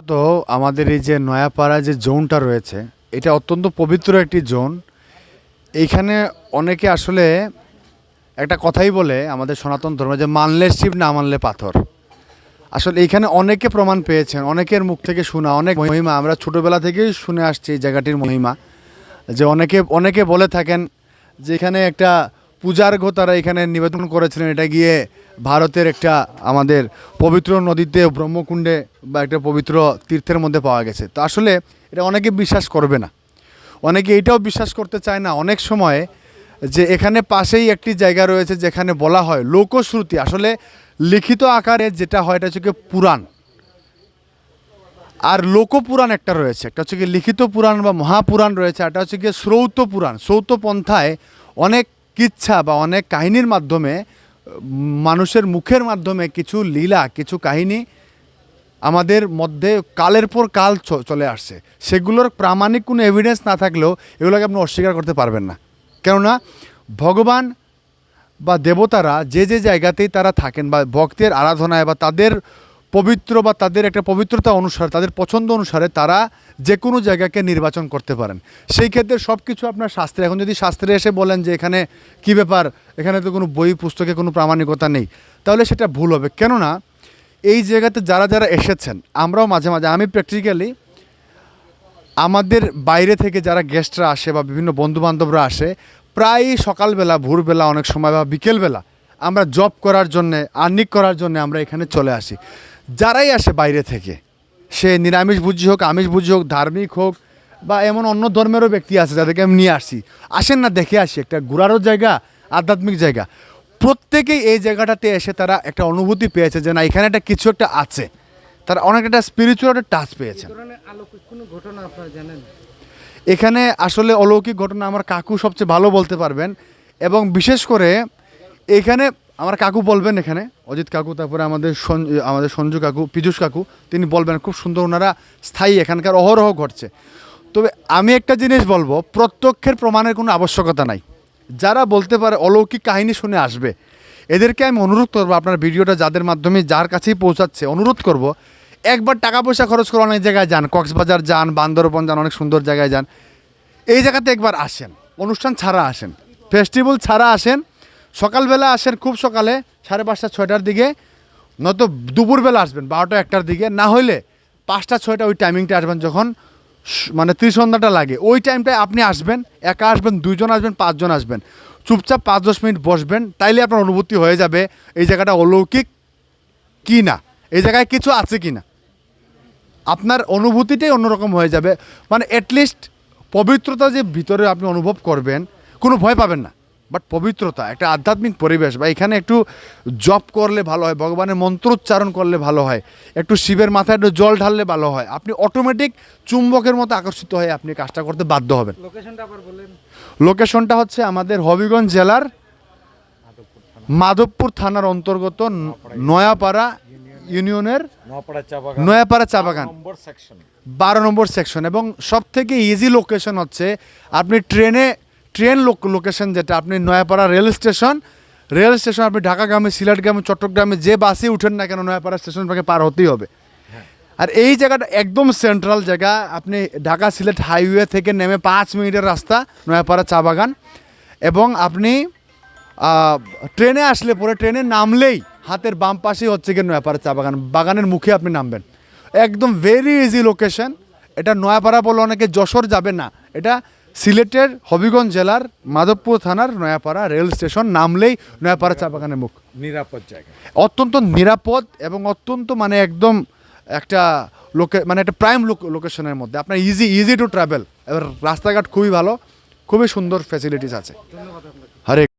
তো আমাদের এই যে নয়াপাড়া যে জোনটা রয়েছে এটা অত্যন্ত পবিত্র একটি জোন। এইখানে অনেকে আসলে একটা কথাই বলে আমাদের সনাতন ধর্মে যে মানলে শিব না মানলে পাথর। আসলে এইখানে অনেকে প্রমাণ পেয়েছেন, অনেকের মুখ থেকে শোনা অনেক মহিমা আমরা ছোটোবেলা থেকেই শুনে আসছি এই জায়গাটির মহিমা। যে অনেকে অনেকে বলে থাকেন যে এখানে একটা পূজার ঘর তারা এখানে নিবেদন করেছিলেন, এটা গিয়ে ভারতের একটা আমাদের পবিত্র নদীতে ব্রহ্মকুণ্ডে বা একটা পবিত্র তীর্থের মধ্যে পাওয়া গেছে। তো আসলে এটা অনেকে বিশ্বাস করবে না, অনেকে এটাও বিশ্বাস করতে চায় না অনেক সময় যে এখানে পাশেই একটি জায়গা রয়েছে যেখানে বলা হয় লোকশ্রুতি, আসলে লিখিত আকারে যেটা হয় এটা হচ্ছে কি পুরাণ, আর লোকপুরাণ একটা রয়েছে, একটা হচ্ছে কি লিখিত পুরাণ বা মহাপুরাণ রয়েছে, এটা হচ্ছে কি শ্রৌত পুরাণ। শ্রৌত পন্থায় অনেক কিচ্ছা বা অনেক কাহিনীর মাধ্যমে মানুষের মুখের মাধ্যমে কিছু লীলা কিছু কাহিনী আমাদের মধ্যে কালের পর কাল চলে আসছে। সেগুলোর প্রামাণিক কোনো এভিডেন্স না থাকলেও এগুলোকে আপনি অস্বীকার করতে পারবেন না। কেননা ভগবান বা দেবতারা যে যে জায়গাতেই তারা থাকেন বা ভক্তের আরাধনায় বা তাদের পবিত্র বা তাদের একটা পবিত্রতা অনুসারে তাদের পছন্দ অনুসারে তারা যে কোনো জায়গাকে নির্বাচন করতে পারেন। সেই ক্ষেত্রে সব কিছু আপনার শাস্ত্রে, এখন যদি শাস্ত্রে এসে বলেন যে এখানে কী ব্যাপার, এখানে তো কোনো বই পুস্তকে কোনো প্রামাণিকতা নেই, তাহলে সেটা ভুল হবে। কেননা এই জায়গাতে যারা যারা এসেছেন, আমরাও মাঝে মাঝে, আমি প্র্যাকটিক্যালি আমাদের বাইরে থেকে যারা গেস্টরা আসে বা বিভিন্ন বন্ধুবান্ধবরা আসে, প্রায় সকালবেলা ভোরবেলা অনেক সময় বা বিকেলবেলা আমরা জব করার জন্যে আর্নিং করার জন্যে আমরা এখানে চলে আসি। যারাই আসে বাইরে থেকে, সে নিরামিষভোজী হোক আমিষভোজী হোক ধার্মিক হোক বা এমন অন্য ধর্মেরও ব্যক্তি আছে যাদেরকে আমি নিয়ে আসি, আসেন না দেখে আসি, একটা ঘোরারও জায়গা, আধ্যাত্মিক জায়গা। প্রত্যেকেই এই জায়গাটাতে এসে তারা একটা অনুভূতি পেয়েছে যে না এখানে একটা কিছু একটা আছে, তারা অনেক একটা স্পিরিচুয়াল একটা টাচ পেয়েছেন। এখানে আসলে অলৌকিক ঘটনা আমার কাকু সবচেয়ে ভালো বলতে পারবেন, এবং বিশেষ করে এখানে আমার কাকু বলবেন, এখানে অজিত কাকু, তারপরে আমাদের সঞ্জু কাকু, পীযূষ কাকু, তিনি বলবেন খুব সুন্দর, ওনারা স্থায়ী এখানকার অহরহ ঘটছে। তবে আমি একটা জিনিস বলবো, প্রত্যক্ষের প্রমাণের কোনো আবশ্যকতা নাই। যারা বলতে পারে অলৌকিক কাহিনী শুনে আসবে, এদেরকে আমি অনুরোধ করবো, আপনার ভিডিওটা যাদের মাধ্যমে যার কাছেই পৌঁছাচ্ছে অনুরোধ করব, একবার টাকা পয়সা খরচ করে অনেক জায়গায় যান, কক্সবাজার যান, বান্দরবন যান, অনেক সুন্দর জায়গায় যান, এই জায়গাতে একবার আসেন, অনুষ্ঠান ছাড়া আসেন, ফেস্টিভ্যাল ছাড়া আসেন, সকালবেলা আসেন, খুব সকালে 5:30 6টার দিকে, নয়তো দুপুরবেলা আসবেন 12টা 1টার দিকে, না হইলে 5টা 6টা ওই টাইমিংটা আসবেন, যখন মানে ত্রিসন্ধ্যাটা লাগে ওই টাইমটায় আপনি আসবেন। একা আসবেন, 2জন আসবেন, 5জন আসবেন, চুপচাপ 5-10 মিনিট বসবেন, তাইলে আপনার অনুভূতি হয়ে যাবে এই জায়গাটা অলৌকিক কি না, এই জায়গায় কিছু আছে কি না, আপনার অনুভূতিটাই অন্যরকম হয়ে যাবে। মানে অ্যাটলিস্ট পবিত্রতা যে ভিতরে আপনি অনুভব করবেন, কোনো ভয় পাবেন না, বাট পবিত্রতা, একটা আধ্যাত্মিক পরিবেশ, বা এখানে একটু জপ করলে ভালো হয়, ভগবানের মন্ত্র উচ্চারণ করলে ভালো হয়, একটু শিবের মাথায় একটু জল ঢাললে ভালো হয়, আপনি অটোমেটিক চুম্বকের মতো আকর্ষিত হয়ে আপনি কাজটা করতে বাধ্য হবেন। লোকেশনটা হচ্ছে আমাদের হবিগঞ্জ জেলার মাধবপুর থানার অন্তর্গত নয়াপাড়া ইউনিয়নের নয়াপাড়া চা বাগান 12 নম্বর সেকশন। এবং সব থেকে ইজি লোকেশন হচ্ছে আপনি ট্রেন লোকেশন, যেটা আপনি নয়াপাড়া রেল স্টেশন আপনি ঢাকাগামী, সিলেটগামী, চট্টগ্রামে যে বাসে উঠেন না কেন নয়াপাড়া স্টেশন আপনাকে পার হতেই হবে। আর এই জায়গাটা একদম সেন্ট্রাল জায়গা, আপনি ঢাকা সিলেট হাইওয়ে থেকে নেমে 5 মিনিটের রাস্তা নয়াপাড়া চা বাগান। এবং আপনি ট্রেনে আসলে পরে ট্রেনে নামলেই হাতের বাম পাশেই হচ্ছে গিয়ে নয়াপাড়া চা বাগান, বাগানের মুখে আপনি নামবেন, একদম ভেরি ইজি লোকেশন। এটা নয়াপাড়া বলে অনেকে যশোর যাবে না, এটা সিলেটের হবিগঞ্জ জেলার মাধবপুর থানার নয়াপাড়া রেল স্টেশন, নামলেই নয়াপাড়া চা বাগানের মুখ। নিরাপদ জায়গা, অত্যন্ত নিরাপদ এবং অত্যন্ত মানে একদম একটা মানে একটা প্রাইম লোকেশনের মধ্যে, আপনার ইজি টু ট্রাভেল। এবার রাস্তাঘাট খুবই ভালো, খুবই সুন্দর ফ্যাসিলিটিস আছে। হরে